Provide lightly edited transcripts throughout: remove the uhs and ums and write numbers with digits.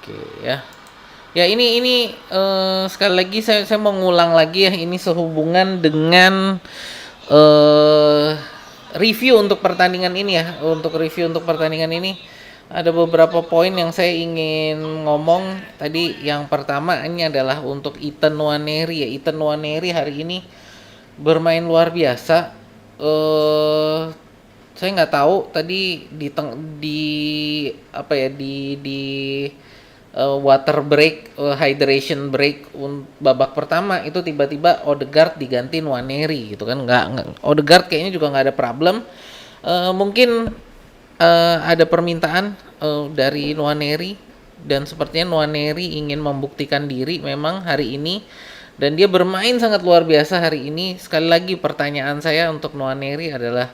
Oke ya. Ya sekali lagi saya mau ngulang lagi ya, ini sehubungan dengan eh review untuk pertandingan ini ya. Untuk review untuk pertandingan ini ada beberapa poin yang saya ingin ngomong. Tadi yang pertama ini adalah untuk Ethan Nwaneri ya. Ethan Nwaneri hari ini bermain luar biasa. eh saya nggak tahu tadi di apa ya di water break, hydration break babak pertama itu tiba-tiba Odegaard diganti Nwaneri gitu kan. Nggak Odegaard kayaknya juga nggak ada problem. Mungkin ada permintaan dari Nwaneri, dan sepertinya Nwaneri ingin membuktikan diri memang hari ini, dan dia bermain sangat luar biasa hari ini. Sekali lagi pertanyaan saya untuk Nwaneri adalah,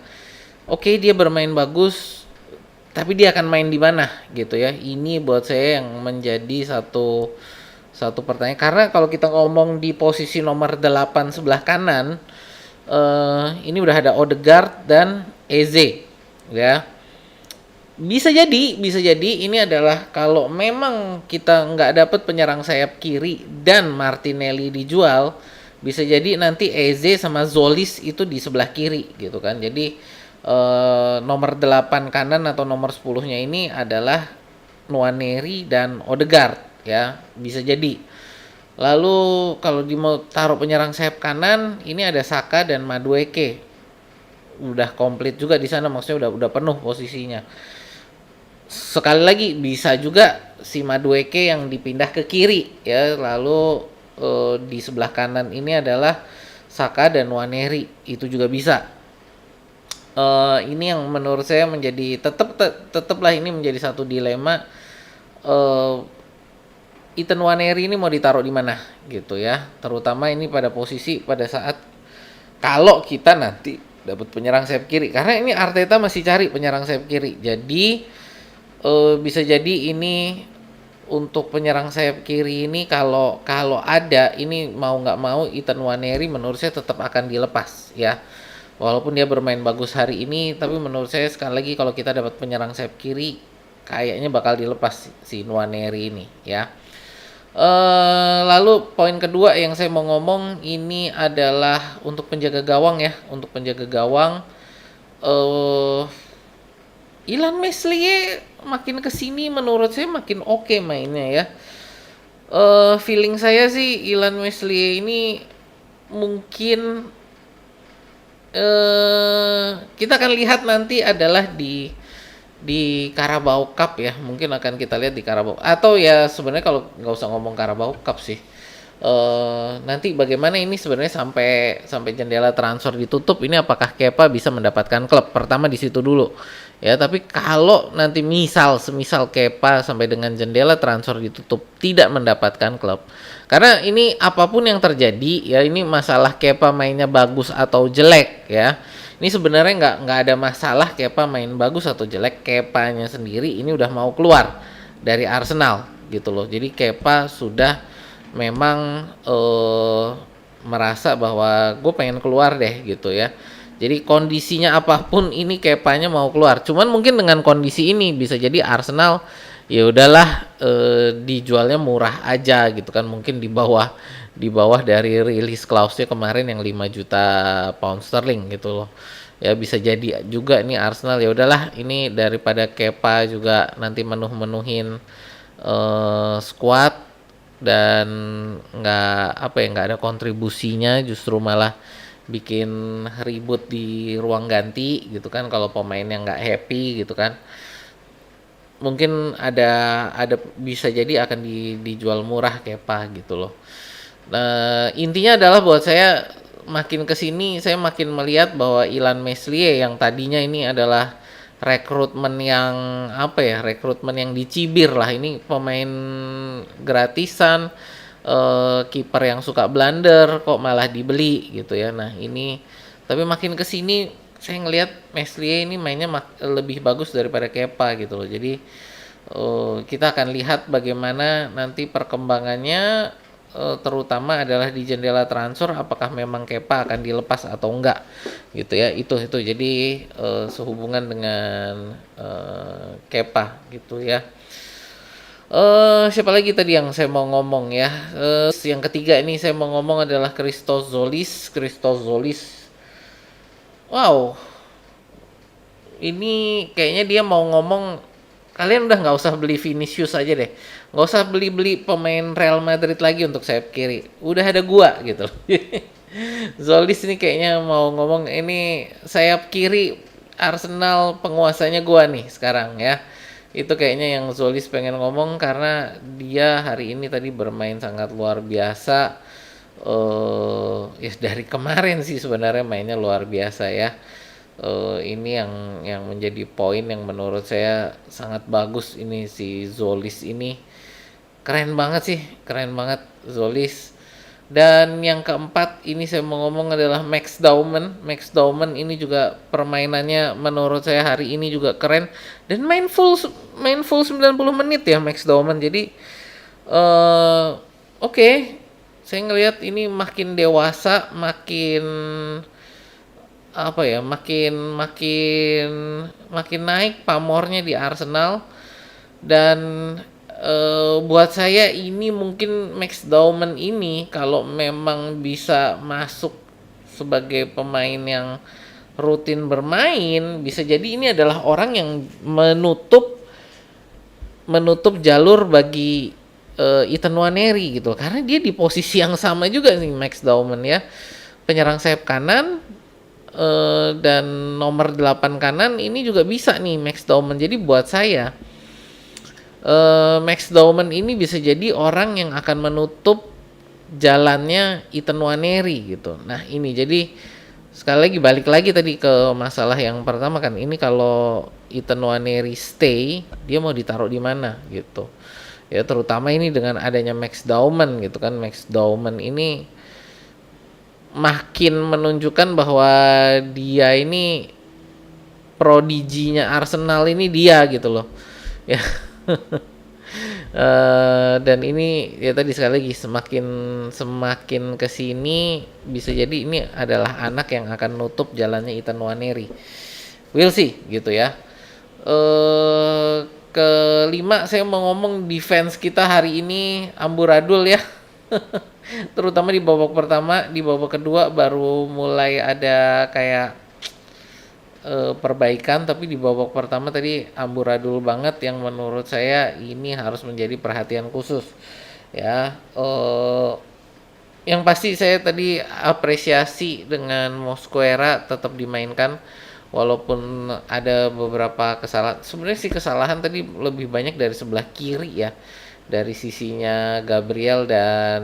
oke, dia bermain bagus, tapi dia akan main di mana gitu ya. Ini buat saya yang menjadi satu satu pertanyaan, karena kalau kita ngomong di posisi nomor 8 sebelah kanan, ini udah ada Odegaard dan Eze ya. Bisa jadi ini adalah kalau memang kita nggak dapat penyerang sayap kiri dan Martinelli dijual, bisa jadi nanti Eze sama Zolis itu di sebelah kiri gitu kan. Jadi nomor 8 kanan atau nomor 10-nya ini adalah Nwaneri dan Odegaard ya, bisa jadi. Lalu kalau di mau taruh penyerang sayap kanan, ini ada Saka dan Madueke. Udah komplit juga di sana, maksudnya udah penuh posisinya. Sekali lagi bisa juga si Madueke yang dipindah ke kiri ya, lalu di sebelah kanan ini adalah Saka dan Nwaneri, itu juga bisa. Ini yang menurut saya menjadi tetaplah ini menjadi satu dilema. uh, Ethan Nwaneri ini mau ditaruh di mana gitu ya, terutama ini pada posisi pada saat kalau kita nanti dapat penyerang sayap kiri, karena ini Arteta masih cari penyerang sayap kiri. Jadi bisa jadi ini untuk penyerang sayap kiri ini, kalau kalau ada ini, mau nggak mau Ethan Nwaneri menurut saya tetap akan dilepas ya. Walaupun dia bermain bagus hari ini, tapi menurut saya sekali lagi kalau kita dapat penyerang sayap kiri, kayaknya bakal dilepas si Nwaneri ini ya. Lalu poin kedua yang saya mau ngomong ini adalah untuk penjaga gawang ya. Untuk penjaga gawang, eh Ilan Meslier makin kesini menurut saya makin oke mainnya ya. Feeling saya sih Ilan Meslier ini mungkin kita akan lihat nanti adalah di Carabao Cup ya. Mungkin akan kita lihat di Carabao, atau ya sebenarnya kalau nggak usah ngomong Carabao Cup sih, nanti bagaimana ini sebenarnya sampai sampai jendela transfer ditutup ini, apakah Kepa bisa mendapatkan klub pertama di situ dulu ya. Tapi kalau nanti semisal Kepa sampai dengan jendela transfer ditutup tidak mendapatkan klub, karena ini apapun yang terjadi ya, ini masalah Kepa mainnya bagus atau jelek ya, ini sebenarnya nggak ada masalah Kepa main bagus atau jelek. Kepanya sendiri ini udah mau keluar dari Arsenal gitu loh. Jadi Kepa sudah memang merasa bahwa gue pengen keluar deh gitu ya. Jadi kondisinya apapun ini Kepanya mau keluar. Cuman mungkin dengan kondisi ini bisa jadi Arsenal ya udahlah, dijualnya murah aja gitu kan. Mungkin di bawah dari rilis clause-nya kemarin yang 5 juta pound sterling gitu loh. Ya bisa jadi juga nih Arsenal, ya udahlah ini daripada Kepa juga nanti menuhin squad dan nggak ada kontribusinya, justru malah bikin ribut di ruang ganti gitu kan kalau pemain yang nggak happy gitu kan. Mungkin ada bisa jadi akan dijual murah Kepa gitu loh. Nah, intinya adalah buat saya makin kesini saya makin melihat bahwa Ilan Meslier yang tadinya ini adalah rekrutmen yang dicibir lah, ini pemain gratisan, kiper yang suka blunder kok malah dibeli gitu ya. Nah ini tapi makin kesini saya ngelihat Meslier ini mainnya lebih bagus daripada Kepa gitu loh. Jadi kita akan lihat bagaimana nanti perkembangannya, terutama adalah di jendela transfer, apakah memang Kepa akan dilepas atau enggak gitu ya. Itu jadi sehubungan dengan Kepa gitu ya. Siapa lagi tadi yang saya mau ngomong ya? Yang ketiga ini saya mau ngomong adalah Christos Zolis. Christos Zolis. Wow, ini kayaknya dia mau ngomong, kalian udah nggak usah beli Vinicius aja deh, nggak usah beli pemain Real Madrid lagi untuk sayap kiri, udah ada gua gitu. Zolis ini kayaknya mau ngomong, ini sayap kiri Arsenal penguasanya gua nih sekarang ya. Itu kayaknya yang Zolis pengen ngomong, karena dia hari ini tadi bermain sangat luar biasa. Ya dari kemarin sih sebenarnya mainnya luar biasa ya. Ini yang menjadi poin yang menurut saya sangat bagus, ini si Zolis ini keren banget sih, keren banget Zolis. Dan yang keempat ini saya mau ngomong adalah Max Dauman. Max Dauman ini juga permainannya menurut saya hari ini juga keren, dan main full 90 menit ya Max Dauman. Jadi oke, saya ngelihat ini makin dewasa, makin apa ya, makin makin makin naik pamornya di Arsenal. Dan buat saya ini mungkin Max Dauman ini kalau memang bisa masuk sebagai pemain yang rutin bermain, bisa jadi ini adalah orang yang menutup menutup jalur bagi Ethan Nwaneri gitu, karena dia di posisi yang sama juga nih Max Dauman ya, penyerang sayap kanan, dan nomor 8 kanan ini juga bisa nih Max Dauman. Jadi buat saya Max Dauman ini bisa jadi orang yang akan menutup jalannya Ethan Nwaneri gitu. Nah ini jadi sekali lagi balik lagi tadi ke masalah yang pertama kan, ini kalau Ethan Nwaneri stay, dia mau ditaruh di mana gitu ya, terutama ini dengan adanya Max Dauman gitu kan. Max Dauman ini makin menunjukkan bahwa dia ini prodiginya Arsenal, ini dia gitu loh ya. Dan ini ya tadi sekali lagi semakin kesini bisa jadi ini adalah anak yang akan nutup jalannya Ethan Nwaneri. We'll see gitu ya. Kelima saya mau ngomong defense kita hari ini amburadul ya. Terutama di babak pertama, di babak kedua baru mulai ada kayak perbaikan, tapi di babak pertama tadi amburadul banget, yang menurut saya ini harus menjadi perhatian khusus ya. Yang pasti saya tadi apresiasi dengan Mosquera tetap dimainkan walaupun ada beberapa kesalahan. Sebenarnya sih kesalahan tadi lebih banyak dari sebelah kiri ya, dari sisinya Gabriel dan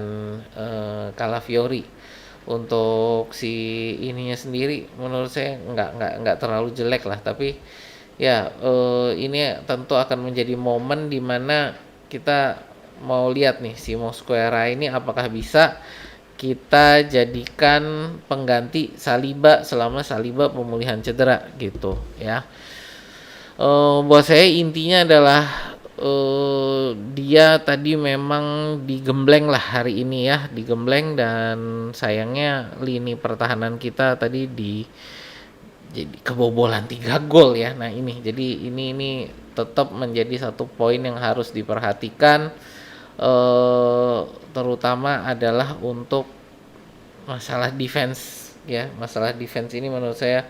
Calafiori. Untuk si ininya sendiri menurut saya nggak terlalu jelek lah, tapi ya ini tentu akan menjadi momen dimana kita mau lihat nih si Mosquera ini apakah bisa kita jadikan pengganti Saliba selama Saliba pemulihan cedera gitu ya. Buat saya intinya adalah dia tadi memang digembleng lah hari ini ya, digembleng, dan sayangnya lini pertahanan kita tadi jadi kebobolan 3 gol ya. Nah ini jadi ini tetap menjadi satu poin yang harus diperhatikan, terutama adalah untuk masalah defense ya. Masalah defense ini menurut saya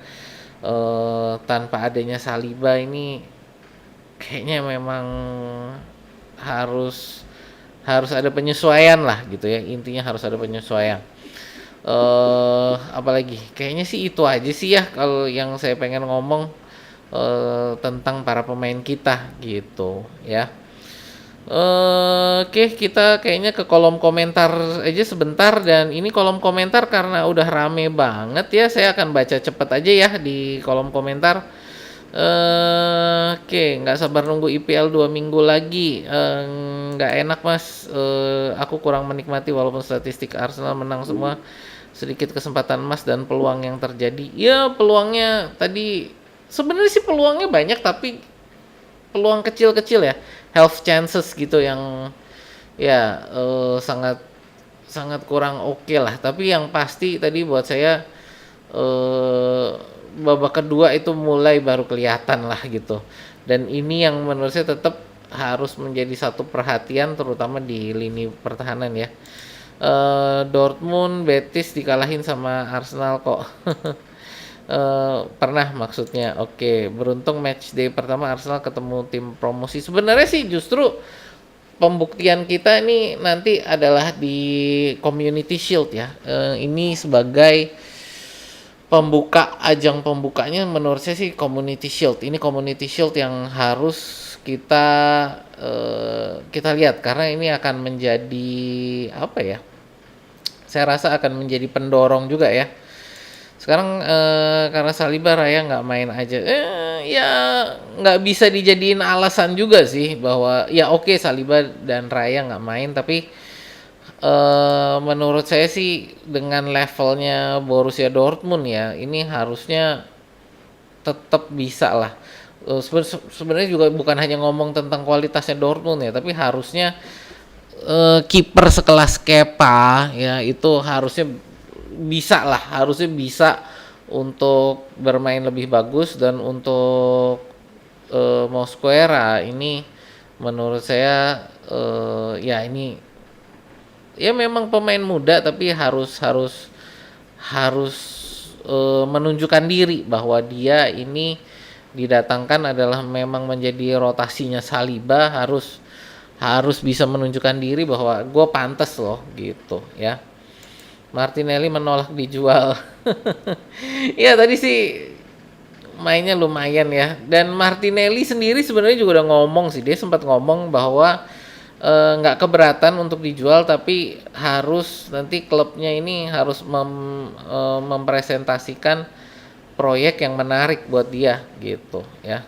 tanpa adanya Saliba ini kayaknya memang harus ada penyesuaian lah gitu ya. Intinya harus ada penyesuaian. Apalagi kayaknya sih itu aja sih ya kalau yang saya pengen ngomong tentang para pemain kita gitu ya. Oke, kita kayaknya ke kolom komentar aja sebentar, dan ini kolom komentar karena udah rame banget ya, saya akan baca cepet aja ya di kolom komentar. Oke, nggak sabar nunggu IPL 2 minggu lagi. Nggak enak mas, aku kurang menikmati walaupun statistik Arsenal menang semua. Sedikit kesempatan emas dan peluang yang terjadi. Ya peluangnya tadi sebenarnya sih peluangnya banyak, tapi peluang kecil-kecil ya, half chances gitu yang ya sangat sangat kurang oke lah. Tapi yang pasti tadi buat saya babak kedua itu mulai baru kelihatan lah gitu. Dan ini yang menurut saya tetap harus menjadi satu perhatian terutama di lini pertahanan ya. Dortmund, Betis dikalahin sama Arsenal kok. Pernah maksudnya. Oke, beruntung match day pertama Arsenal ketemu tim promosi. Sebenarnya sih justru pembuktian kita ini nanti adalah di Community Shield ya. Ini sebagai ajang pembukanya menurut saya sih Community Shield. Ini Community Shield yang harus kita lihat karena ini akan menjadi apa ya? Saya rasa akan menjadi pendorong juga ya. Sekarang karena Saliba Raya nggak main aja, ya nggak bisa dijadiin alasan juga sih bahwa ya oke Saliba dan Raya nggak main, tapi menurut saya sih dengan levelnya Borussia Dortmund ya, ini harusnya tetap bisa lah. Sebenarnya juga bukan hanya ngomong tentang kualitasnya Dortmund ya, tapi harusnya kiper sekelas Kepa ya itu harusnya bisa untuk bermain lebih bagus, dan untuk Mosquera ini menurut saya ya ini ya memang pemain muda tapi harus menunjukkan diri bahwa dia ini didatangkan adalah memang menjadi rotasinya Saliba, harus bisa menunjukkan diri bahwa gue pantas loh gitu ya. Martinelli menolak dijual. Ya tadi sih mainnya lumayan ya. Dan Martinelli sendiri sebenarnya juga udah ngomong sih, dia sempat ngomong bahwa nggak keberatan untuk dijual, tapi harus nanti klubnya ini harus mempresentasikan proyek yang menarik buat dia gitu ya.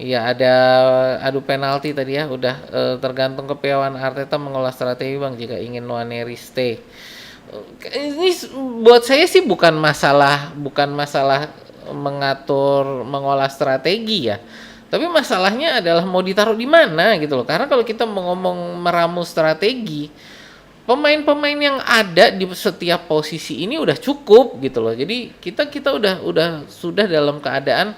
Iya ada adu penalti tadi ya, udah tergantung kepiawaian Arteta mengolah strategi Bang jika ingin Nwaneri stay. Ini buat saya sih bukan masalah mengolah strategi ya. Tapi masalahnya adalah mau ditaruh di mana gitu loh. Karena kalau kita mau ngomong meramu strategi, pemain-pemain yang ada di setiap posisi ini udah cukup gitu loh. Jadi kita sudah dalam keadaan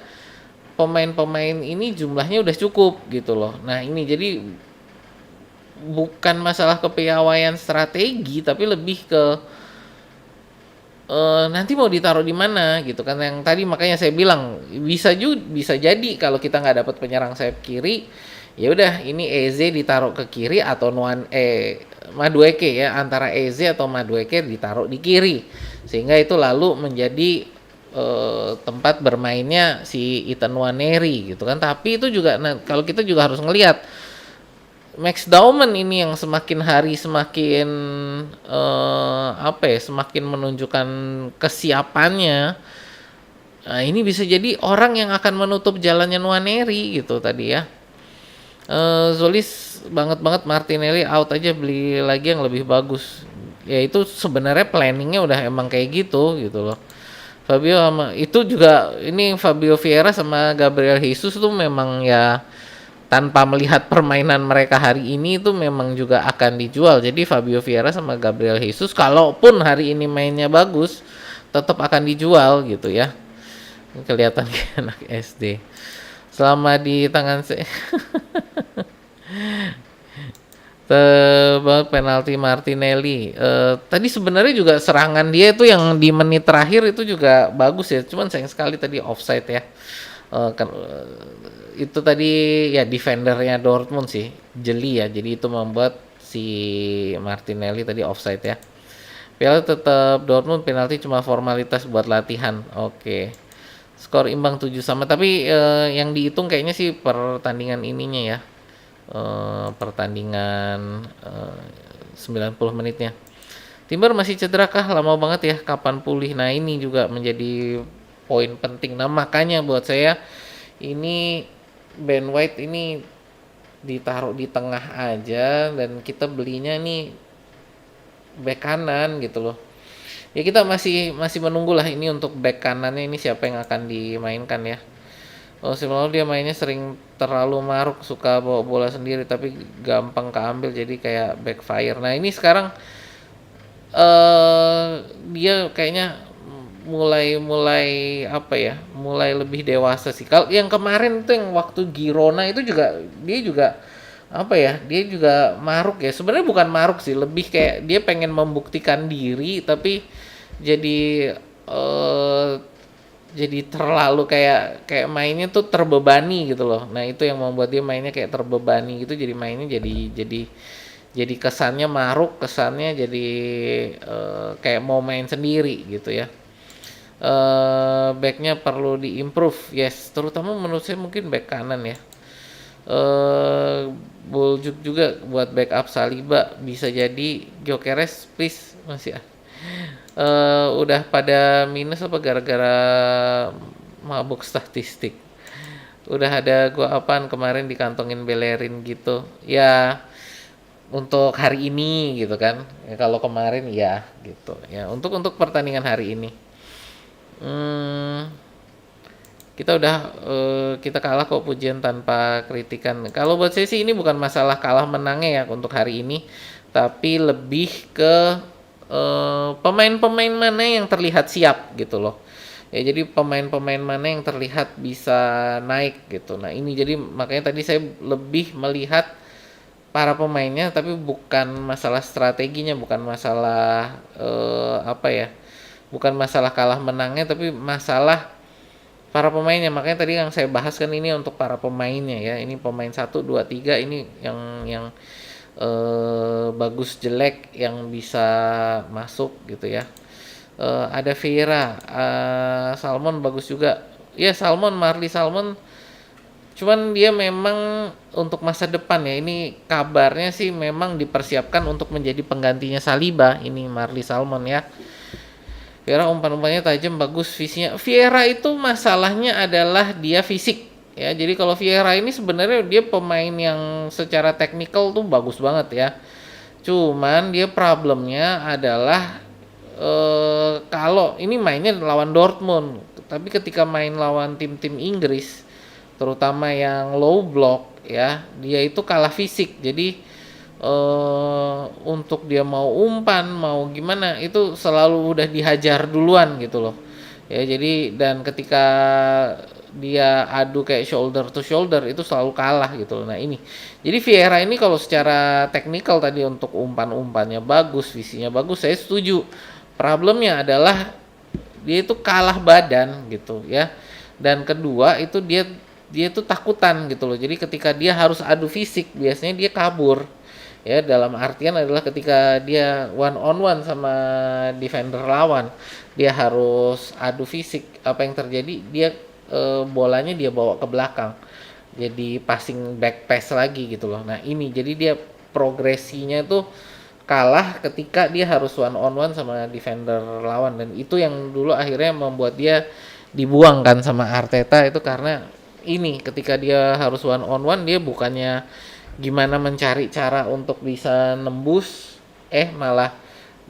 pemain-pemain ini jumlahnya udah cukup gitu loh. Nah, ini jadi bukan masalah kepiawaian strategi tapi lebih ke nanti mau ditaruh di mana gitu kan, yang tadi makanya saya bilang bisa jadi kalau kita nggak dapat penyerang sayap kiri ya udah ini Eze ditaruh ke kiri atau Madueke ya, antara Eze atau Madueke ditaruh di kiri sehingga itu lalu menjadi tempat bermainnya si Ethan Nwaneri gitu kan. Tapi itu juga kalau kita juga harus ngelihat Max Dauman ini yang semakin hari semakin semakin menunjukkan kesiapannya. Nah, ini bisa jadi orang yang akan menutup jalannya Nwaneri gitu tadi ya. Zolis banget Martinelli out aja, beli lagi yang lebih bagus. Ya itu sebenarnya planningnya udah emang kayak gitu loh. Fabio sama itu juga ini Fabio Vieira sama Gabriel Jesus tuh memang ya tanpa melihat permainan mereka hari ini itu memang juga akan dijual. Jadi Fabio Vieira sama Gabriel Jesus kalaupun hari ini mainnya bagus tetap akan dijual gitu ya. Kelihatan kayak anak SD. Selama di tangan saya tebak penalti Martinelli. Tadi sebenarnya juga serangan dia itu yang di menit terakhir itu juga bagus ya. Cuman sayang sekali tadi offside ya. Itu tadi ya defendernya Dortmund sih jeli ya, jadi itu membuat si Martinelli tadi offside ya. Piala tetap Dortmund, penalti cuma formalitas buat latihan. Oke. Skor imbang 7-7, tapi yang dihitung kayaknya sih pertandingan ininya ya. Pertandingan 90 menitnya. Timber masih cedera kah? Lama banget ya, kapan pulih? Nah, ini juga menjadi poin penting. Nah, makanya buat saya ini Ben White ini ditaruh di tengah aja dan kita belinya nih back kanan gitu loh. Ya kita masih menunggu lah ini untuk back kanannya ini siapa yang akan dimainkan ya. Musim lalu dia mainnya sering terlalu maruk, suka bawa bola sendiri tapi gampang keambil jadi kayak backfire. Nah, ini sekarang dia kayaknya mulai mulai lebih dewasa sih. Kalau yang kemarin itu yang waktu Girona itu juga dia juga apa ya, dia juga maruk ya. Sebenarnya bukan maruk sih, lebih kayak dia pengen membuktikan diri tapi jadi eh jadi terlalu kayak kayak mainnya tuh terbebani gitu loh. Nah, itu yang membuat dia mainnya kayak terbebani gitu, jadi mainnya jadi kesannya maruk, kesannya jadi kayak mau main sendiri gitu ya. Backnya perlu diimprove, yes, terutama menurut saya mungkin back kanan ya. eh Boljuk juga buat backup Saliba, bisa jadi Gyökeres please masih udah pada minus apa gara-gara mabuk statistik. Udah ada gua apaan kemarin dikantongin Bellerin gitu ya, untuk hari ini gitu kan ya, kalau kemarin ya gitu ya, untuk pertandingan hari ini. hmm, kita udah kita kalah kok pujian tanpa kritikan. Kalau buat saya sih ini bukan masalah kalah menangnya ya untuk hari ini, tapi lebih ke pemain-pemain mana yang terlihat siap gitu loh. Ya jadi pemain-pemain mana yang terlihat bisa naik gitu. Nah, ini jadi makanya tadi saya lebih melihat para pemainnya, tapi bukan masalah strateginya, bukan masalah apa ya? Bukan masalah kalah menangnya, tapi masalah para pemainnya. Makanya tadi yang saya bahas kan ini untuk para pemainnya ya. Ini pemain 1 2 3 ini yang bagus jelek yang bisa masuk gitu ya. Ada Vieira, Salmon bagus juga. Ya Salmon, Marley Salmon, cuman dia memang untuk masa depan ya. Ini kabarnya sih memang dipersiapkan untuk menjadi penggantinya Saliba ini Marley Salmon ya. Vieira umpan-umpannya tajam, bagus visinya. Vieira itu masalahnya adalah dia fisik ya. Jadi kalau Vieira ini sebenarnya dia pemain yang secara teknikal tuh bagus banget ya. Cuman dia problemnya adalah kalau ini mainnya lawan Dortmund, tapi ketika main lawan tim-tim Inggris, terutama yang low block ya, dia itu kalah fisik. Jadi untuk dia mau umpan mau gimana itu selalu udah dihajar duluan gitu loh ya. Jadi dan ketika dia adu kayak shoulder to shoulder itu selalu kalah gitu loh. Nah ini jadi Vieira ini kalau secara teknikal tadi untuk umpan-umpannya bagus, visinya bagus, saya setuju. Problemnya adalah dia itu kalah badan gitu ya, dan kedua itu dia dia tuh takutan gitu loh. Jadi ketika dia harus adu fisik biasanya dia kabur ya, dalam artian adalah ketika dia one on one sama defender lawan, dia harus adu fisik, apa yang terjadi, dia bolanya dia bawa ke belakang jadi passing back pass lagi gitu loh. Nah ini jadi dia progresinya tuh kalah ketika dia harus one on one sama defender lawan, dan itu yang dulu akhirnya membuat dia dibuang kan sama Arteta itu, karena ini ketika dia harus one on one dia bukannya gimana mencari cara untuk bisa nembus, malah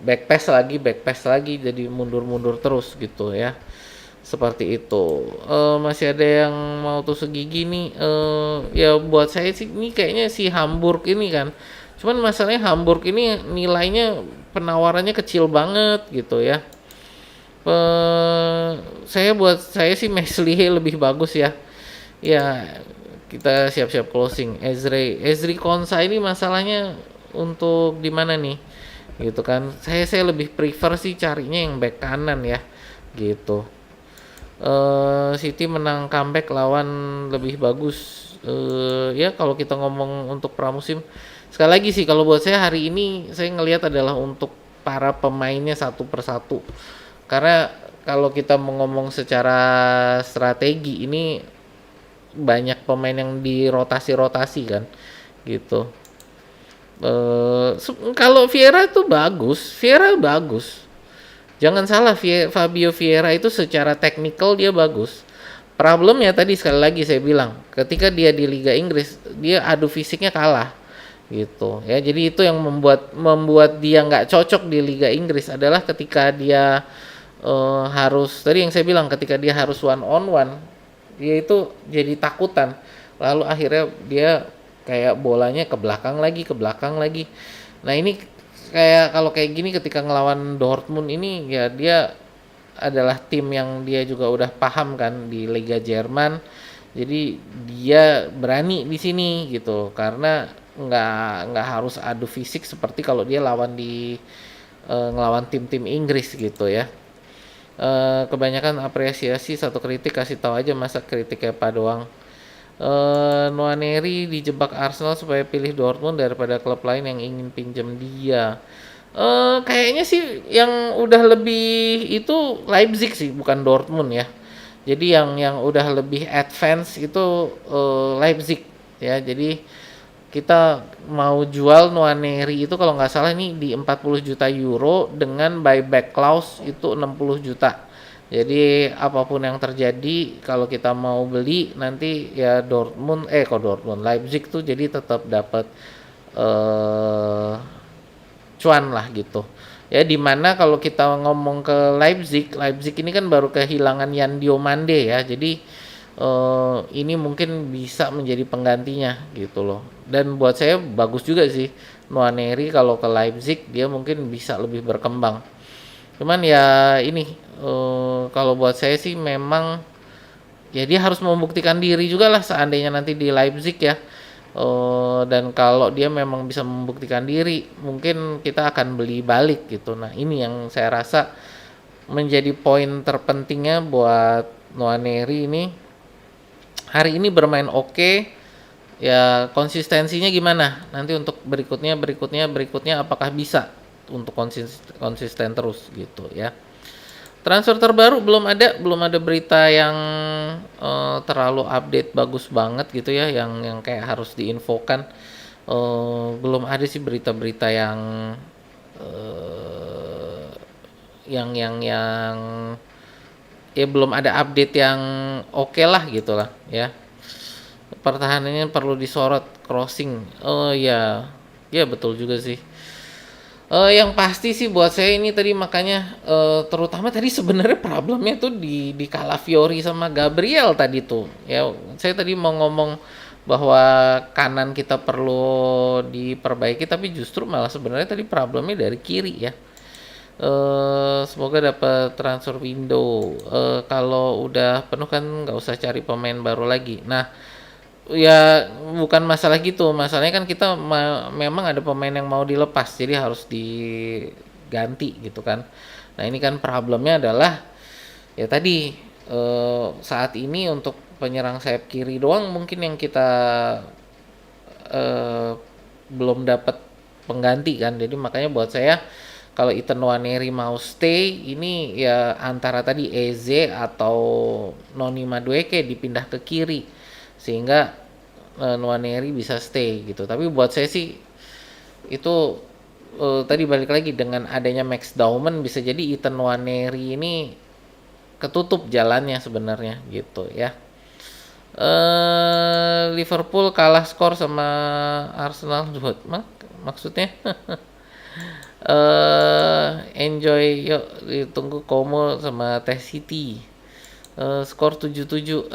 back pass lagi jadi mundur-mundur terus gitu ya, seperti itu. Masih ada yang mau tusuk gigi nih. Ya buat saya sih ini kayaknya si Hamburg ini kan, cuman masalahnya Hamburg ini nilainya penawarannya kecil banget gitu ya. Buat saya sih Meslier lebih bagus ya. Ya kita siap-siap closing. Ezri Konsa ini masalahnya untuk di mana nih gitu kan. Saya lebih prefer sih carinya yang back kanan ya gitu. City menang comeback lawan lebih bagus. Ya kalau kita ngomong untuk pramusim, sekali lagi sih kalau buat saya hari ini saya ngelihat adalah untuk para pemainnya satu persatu. Karena kalau kita mau ngomong secara strategi ini banyak pemain yang dirotasi-rotasi kan gitu. Kalau Vieira itu bagus. Jangan salah, Fabio Vieira itu secara teknikal dia bagus. Problemnya tadi sekali lagi saya bilang, ketika dia di Liga Inggris, dia adu fisiknya kalah gitu ya. Jadi itu yang membuat dia nggak cocok di Liga Inggris adalah ketika dia harus, tadi yang saya bilang, ketika dia harus one on one, dia itu jadi takutan. Lalu akhirnya dia kayak bolanya ke belakang lagi. Nah ini kayak kalau kayak gini ketika ngelawan Dortmund ini ya, dia adalah tim yang dia juga udah paham kan di Liga Jerman. Jadi dia berani di sini gitu karena nggak harus adu fisik seperti kalau dia ngelawan tim-tim Inggris gitu ya. Kebanyakan apresiasi, satu kritik kasih tahu aja, masa kritiknya apa doang. Nwaneri dijebak Arsenal supaya pilih Dortmund daripada klub lain yang ingin pinjam dia. Kayaknya sih yang udah lebih itu Leipzig sih, bukan Dortmund ya. Jadi yang udah lebih advance itu Leipzig ya. Jadi kita mau jual Nwaneri itu kalau nggak salah ini di 40 juta euro dengan buyback clause itu 60 juta. Jadi apapun yang terjadi kalau kita mau beli nanti ya Leipzig tuh jadi tetap dapat cuan lah gitu. Ya dimana kalau kita ngomong ke Leipzig ini kan baru kehilangan Yan Diomande ya. Jadi ini mungkin bisa menjadi penggantinya gitu loh. Dan buat saya bagus juga sih Nwaneri kalau ke Leipzig, dia mungkin bisa lebih berkembang. Cuman ya ini kalau buat saya sih memang ya dia harus membuktikan diri juga lah seandainya nanti di Leipzig ya. Dan kalau dia memang bisa membuktikan diri, mungkin kita akan beli balik gitu. Nah ini yang saya rasa menjadi poin terpentingnya buat Nwaneri ini. Hari ini bermain oke, ya konsistensinya gimana? Nanti untuk berikutnya apakah bisa untuk konsisten terus gitu ya. Transfer terbaru belum ada berita yang terlalu update bagus banget gitu ya, yang kayak harus diinfokan. Belum ada sih berita-berita yang ya belum ada update yang oke lah gitu lah ya. Pertahanannya perlu disorot, crossing. Oh ya, ya betul juga sih. Yang pasti sih buat saya ini tadi makanya terutama tadi sebenarnya problemnya tuh di Calafiori sama Gabriel tadi tuh. Ya, saya tadi mau ngomong bahwa kanan kita perlu diperbaiki tapi justru malah sebenarnya tadi problemnya dari kiri ya. Semoga dapat transfer window. Kalau udah penuh kan nggak usah cari pemain baru lagi. Nah, ya bukan masalah gitu, masalahnya kan kita memang ada pemain yang mau dilepas jadi harus diganti gitu kan. Nah ini kan problemnya adalah ya tadi saat ini untuk penyerang sayap kiri doang mungkin yang kita belum dapat pengganti kan. Jadi makanya buat saya kalau Ethan Nwaneri mau stay ini ya antara tadi Eze atau Noni Madueke dipindah ke kiri sehingga Nwaneri bisa stay gitu. Tapi buat saya sih itu tadi balik lagi dengan adanya Max Dauman bisa jadi Ethan Nwaneri ini ketutup jalannya sebenarnya gitu ya. Liverpool kalah skor sama Arsenal maksudnya enjoy yuk ditunggu Como sama Teh City. Skor 7-7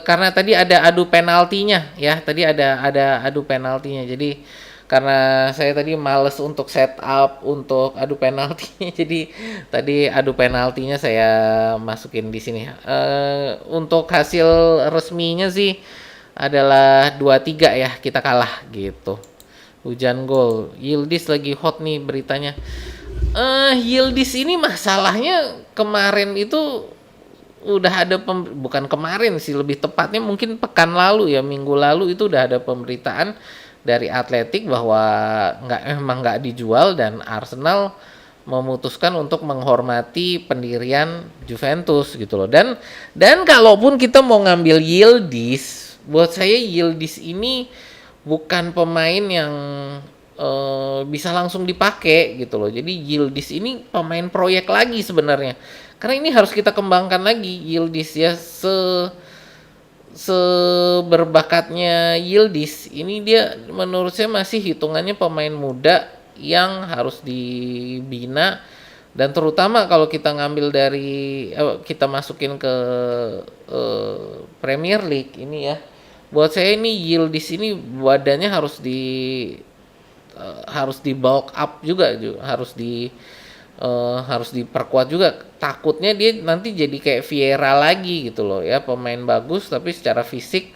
karena tadi ada adu penaltinya ya, tadi ada adu penaltinya. Jadi karena saya tadi males untuk setup untuk adu penaltinya jadi tadi adu penaltinya saya masukin di sini. Untuk hasil resminya sih adalah 2-3 ya, kita kalah gitu. Hujan gol. Yildiz lagi hot nih beritanya. Yildiz ini masalahnya kemarin itu udah ada bukan kemarin sih, lebih tepatnya mungkin pekan lalu ya, minggu lalu itu udah ada pemberitaan dari Atletik bahwa emang nggak dijual dan Arsenal memutuskan untuk menghormati pendirian Juventus gitu loh. Dan kalaupun kita mau ngambil Yildiz, buat saya Yildiz ini bukan pemain yang bisa langsung dipakai gitu loh. Jadi Yildiz ini pemain proyek lagi sebenarnya. Karena ini harus kita kembangkan lagi Yildiz ya, seberbakatnya Yildiz ini dia menurut saya masih hitungannya pemain muda yang harus dibina. Dan terutama kalau kita ngambil dari kita masukin ke Premier League ini ya, buat saya ini Yildiz ini badannya harus di bulk up juga harus diperkuat juga. Takutnya dia nanti jadi kayak Vieira lagi gitu loh ya, pemain bagus tapi secara fisik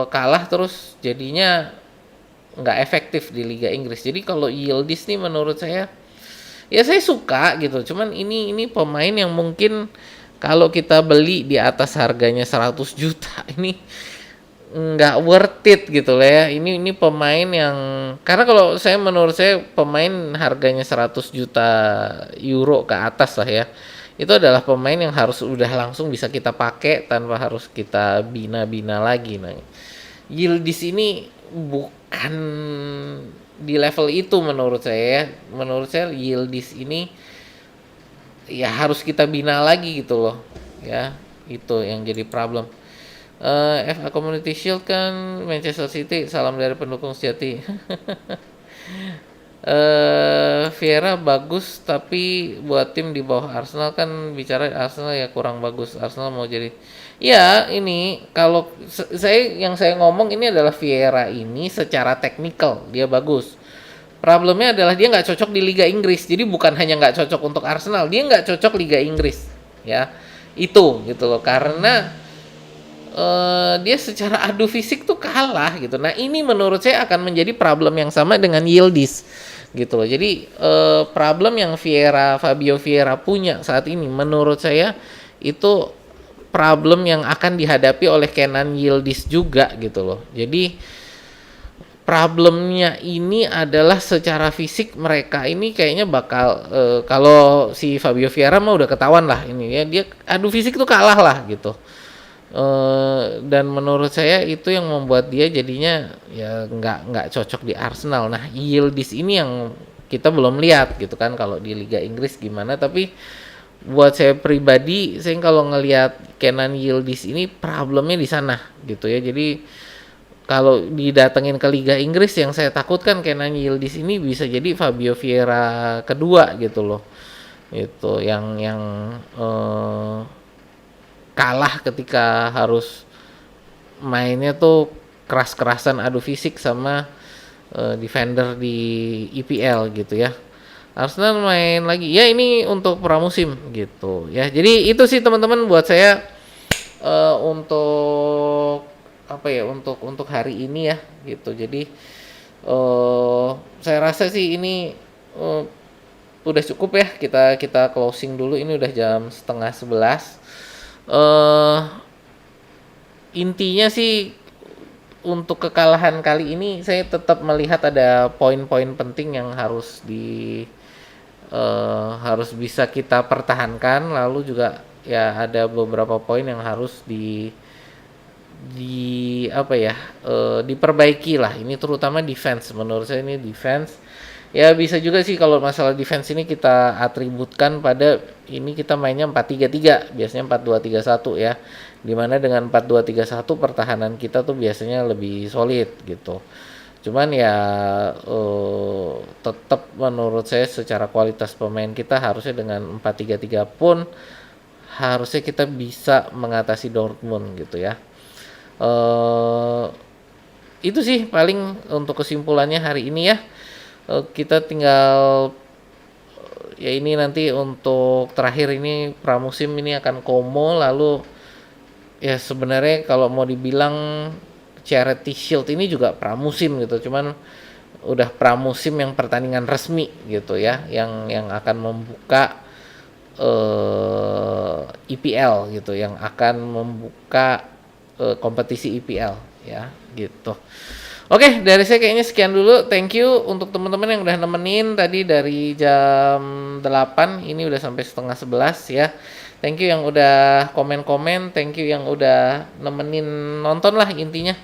kalah terus jadinya nggak efektif di Liga Inggris. Jadi kalau Yildiz nih menurut saya, ya saya suka gitu. Cuman ini pemain yang mungkin kalau kita beli di atas harganya 100 juta ini nggak worth it gitu lah ya. Ini pemain yang, karena kalau saya menurut saya pemain harganya 100 juta euro ke atas lah ya. Itu adalah pemain yang harus udah langsung bisa kita pakai tanpa harus kita bina-bina lagi. Nah, Yildiz ini bukan di level itu menurut saya ya. Menurut saya Yildiz ini ya harus kita bina lagi gitu loh. Ya, itu yang jadi problem. FA Community Shield kan Manchester City, salam dari pendukung sejati. Vieira bagus tapi buat tim di bawah Arsenal, kan bicara Arsenal ya kurang bagus. Arsenal mau jadi, ya ini kalau saya ngomong ini adalah Vieira ini secara teknikal dia bagus. Problemnya adalah dia nggak cocok di Liga Inggris. Jadi bukan hanya nggak cocok untuk Arsenal, dia nggak cocok Liga Inggris ya, itu gitu loh, karena dia secara adu fisik tuh kalah gitu. Nah ini menurut saya akan menjadi problem yang sama dengan Yildiz gitu loh. Jadi problem yang Fabio Vieira punya saat ini menurut saya itu problem yang akan dihadapi oleh Kenan Yildiz juga gitu loh. Jadi problemnya ini adalah secara fisik mereka ini kayaknya bakal kalau si Fabio Vieira mah udah ketahuan lah ini ya, dia adu fisik tuh kalah lah gitu. Dan menurut saya itu yang membuat dia jadinya ya nggak cocok di Arsenal. Nah Yildiz ini yang kita belum lihat gitu kan kalau di Liga Inggris gimana, tapi buat saya pribadi saya kalau ngelihat Kenan Yildiz ini problemnya di sana gitu ya. Jadi kalau didatengin ke Liga Inggris yang saya takutkan Kenan Yildiz ini bisa jadi Fabio Vieira kedua gitu loh. Itu yang kalah ketika harus mainnya tuh keras-kerasan adu fisik sama defender di EPL gitu ya. Arsenal main lagi ya ini untuk pramusim gitu ya. Jadi itu sih teman-teman buat saya untuk apa ya, untuk hari ini ya gitu. Jadi saya rasa sih ini udah cukup ya, kita closing dulu, ini udah jam 10:30. Intinya sih untuk kekalahan kali ini saya tetap melihat ada poin-poin penting yang harus harus bisa kita pertahankan, lalu juga ya ada beberapa poin yang harus diperbaiki lah. Ini terutama defense, menurut saya ini defense. Ya bisa juga sih kalau masalah defense ini kita atributkan pada ini kita mainnya 4-3-3, biasanya 4-2-3-1 ya. Dimana dengan 4-2-3-1 pertahanan kita tuh biasanya lebih solid gitu. Cuman ya tetap menurut saya secara kualitas pemain kita harusnya dengan 4-3-3 pun harusnya kita bisa mengatasi Dortmund gitu ya. Itu sih paling untuk kesimpulannya hari ini ya. Kita tinggal ya ini nanti untuk terakhir ini pramusim ini akan Como, lalu ya sebenarnya kalau mau dibilang Charity Shield ini juga pramusim gitu, cuman udah pramusim yang pertandingan resmi gitu ya, yang akan membuka EPL gitu, yang akan membuka kompetisi EPL ya gitu. Oke, dari saya kayaknya sekian dulu. Thank you untuk teman-teman yang udah nemenin tadi dari jam 8, ini udah sampai 10:30 ya. Thank you yang udah komen-komen, thank you yang udah nemenin nonton lah intinya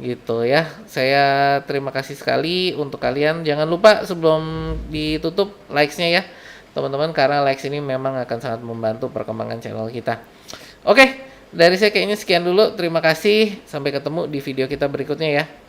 gitu ya. Saya terima kasih sekali untuk kalian. Jangan lupa sebelum ditutup likes-nya ya teman-teman, karena likes ini memang akan sangat membantu perkembangan channel kita. Oke, dari saya kayaknya sekian dulu. Terima kasih, sampai ketemu di video kita berikutnya ya.